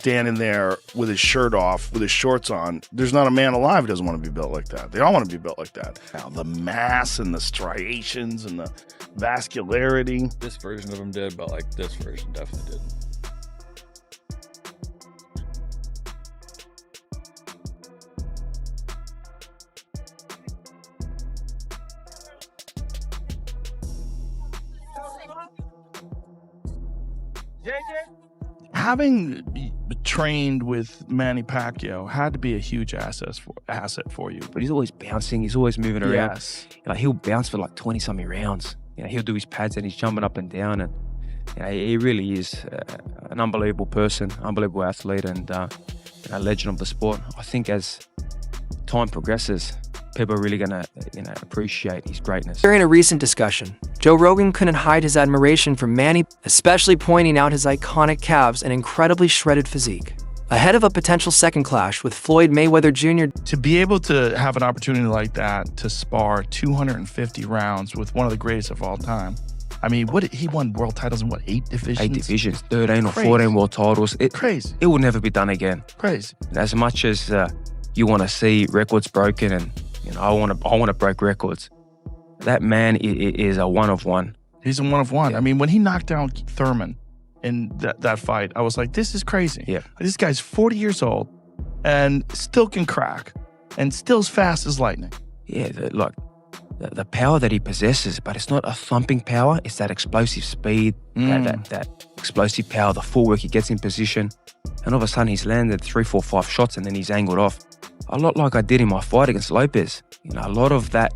standing there with his shirt off, with his shorts on. There's not a man alive who doesn't want to be built like that. They all want to be built like that. Now, the mass and the striations and the vascularity. This version of him did, but like this version definitely didn't. Having trained with Manny Pacquiao had to be a huge asset for you. But he's always bouncing. He's always moving around. Yes. Like he'll bounce for like 20-something rounds. He'll do his pads and he's jumping up and down. And he really is an unbelievable person, unbelievable athlete, and a legend of the sport. I think as time progresses, people are really gonna, appreciate his greatness. During a recent discussion, Joe Rogan couldn't hide his admiration for Manny, especially pointing out his iconic calves and incredibly shredded physique. Ahead of a potential second clash with Floyd Mayweather Jr. To be able to have an opportunity like that to spar 250 rounds with one of the greatest of all time. I mean, he won world titles in what, 8 divisions? 8 divisions, 13 or 14 world titles. Crazy. It will never be done again. Crazy. As much as you want to see records broken, and I want to break records. That man is a one of one. He's a one of one. Yeah. I mean, when he knocked down Thurman in that fight, I was like, this is crazy. Yeah. This guy's 40 years old and still can crack and still as fast as lightning. Yeah, the power that he possesses, but it's not a thumping power. It's that explosive speed, that explosive power, the footwork he gets in position. And all of a sudden he's landed 3, 4, 5 shots and then he's angled off. A lot like I did in my fight against Lopez. A lot of that,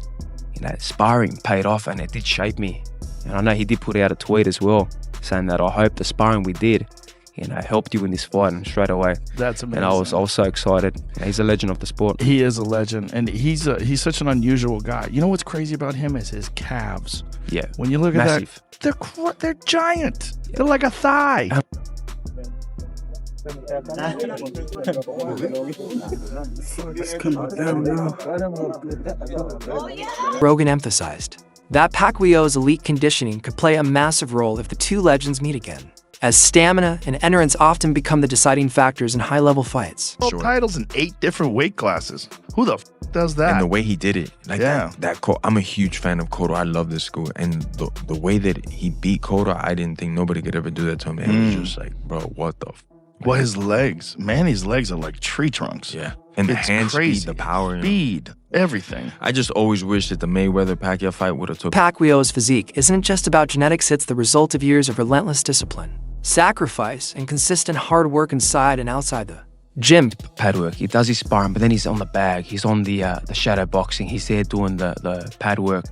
sparring paid off and it did shape me. And I know he did put out a tweet as well saying that I hope the sparring we did, helped you in this fight, and straight away. That's amazing. And I was so excited. He's a legend of the sport. He is a legend, and he's such an unusual guy. You know what's crazy about him is his calves. Yeah. When you look Massive. at that, they're giant. Yeah. They're like a thigh. Rogan emphasized that Pacquiao's elite conditioning could play a massive role if the two legends meet again, as stamina and endurance often become the deciding factors in high-level fights. World titles in 8 different weight classes. Who the does that? And the way he did it, I'm a huge fan of Cotto. I love this school, and the way that he beat Cotto, I didn't think nobody could ever do that to him. And it was just like, bro, what the? Well, his legs, Manny's legs are like tree trunks. Yeah, and the hand crazy. speed, the power, speed, everything. I just always wish that the Mayweather-Pacquiao fight would have took. Pacquiao's physique isn't just about genetics, it's the result of years of relentless discipline, sacrifice, and consistent hard work inside and outside the gym. Pad work. He does his sparring, but then he's on the bag. He's on the shadow boxing. He's there doing the pad work.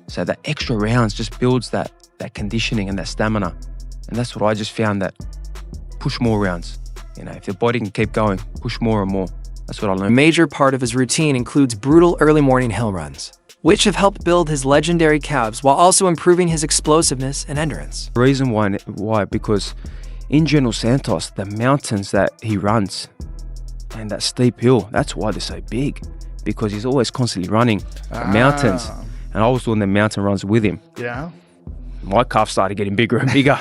So that extra rounds just builds that conditioning and that stamina. And that's what I just found, that push more rounds. If the body can keep going, push more and more. That's what I A learned. major part of his routine includes brutal early morning hill runs, which have helped build his legendary calves while also improving his explosiveness and endurance. The reason why, because in General Santos, the mountains that he runs and that steep hill, that's why they're so big, because he's always constantly running the mountains. And I was doing the mountain runs with him. Yeah. My calves started getting bigger and bigger.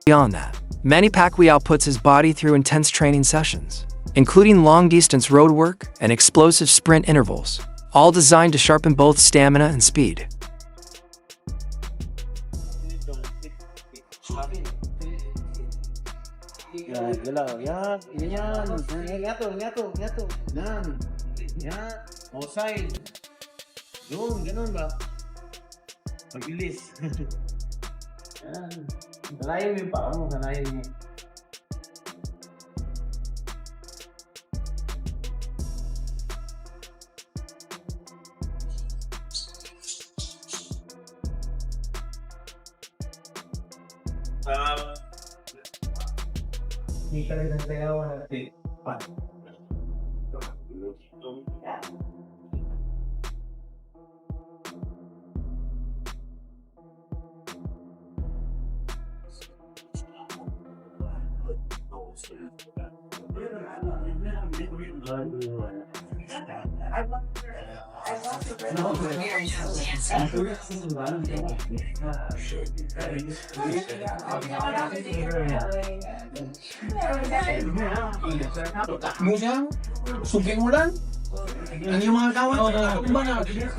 Beyond that, Manny Pacquiao puts his body through intense training sessions, including long-distance road work and explosive sprint intervals, all designed to sharpen both stamina and speed.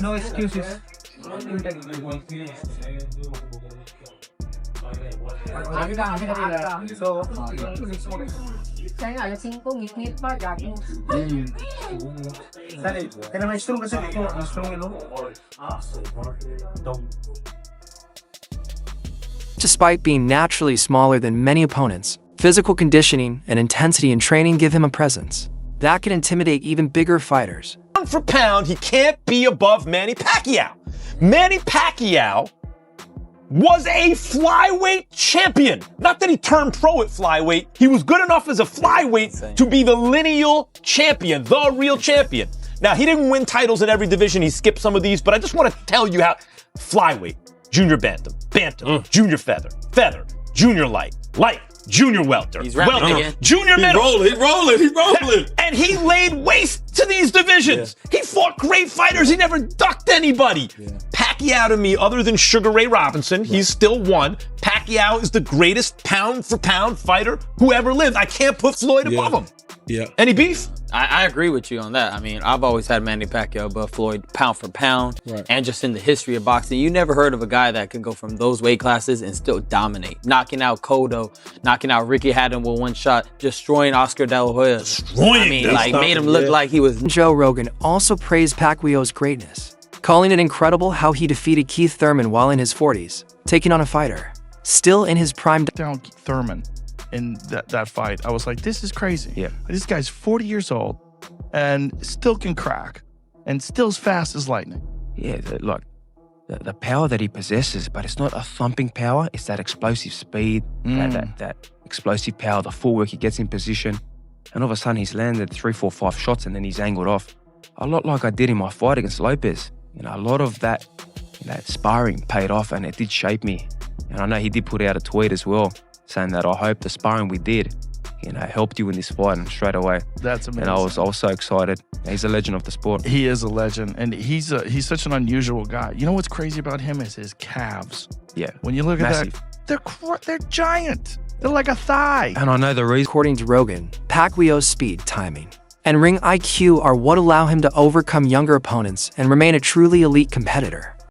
No excuses. Saya nga, yung 5 ngit-ngit pa, gago. Kaya may strong kasi ito, ang strong yun. Despite being naturally smaller than many opponents, physical conditioning and intensity in training give him a presence that can intimidate even bigger fighters. Pound for pound, he can't be above Manny Pacquiao. Manny Pacquiao was a flyweight champion. Not that he turned pro at flyweight. He was good enough as a flyweight to be the lineal champion, the real champion. Now, he didn't win titles in every division. He skipped some of these, but I just want to tell you how flyweight, junior bantam, junior feather, junior light, junior welter, He's rapping again. junior middle. He rolling. And he laid waste to these divisions. Yeah. He fought great fighters. He never ducked anybody. Yeah. Pacquiao to me, other than Sugar Ray Robinson, he's still one. Pacquiao is the greatest pound for pound fighter who ever lived. I can't put Floyd above him. Yeah. Any beef? I agree with you on that. I mean, I've always had Manny Pacquiao above Floyd pound for pound. Right. And just in the history of boxing, you never heard of a guy that can go from those weight classes and still dominate. Knocking out Cotto, knocking out Ricky Hatton with one shot, destroying Oscar De La Hoya. Destroying I mean, like, made him look like he was... Joe Rogan also praised Pacquiao's greatness, calling it incredible how he defeated Keith Thurman while in his 40s, taking on a fighter still in his prime. Down Thurman in that fight. I was like, this is crazy. Yeah. This guy's 40 years old and still can crack and still as fast as lightning. Yeah, the power that he possesses, but it's not a thumping power. It's that explosive speed, that explosive power, the footwork he gets in position. And all of a sudden he's landed 3, 4, 5 shots and then he's angled off. A lot like I did in my fight against Lopez. You know, a lot of that sparring paid off and it did shape me. And I know he did put out a tweet as well, saying that I hope the sparring we did, helped you in this fight, and straight away. That's amazing. And I was also excited. He's a legend of the sport. He is a legend, and he's such an unusual guy. You know what's crazy about him is his calves. Yeah. When you look Massive. at that, they're giant. They're like a thigh. And I know the reason. According to Rogan, Pacquiao's speed, timing, and ring IQ are what allow him to overcome younger opponents and remain a truly elite competitor.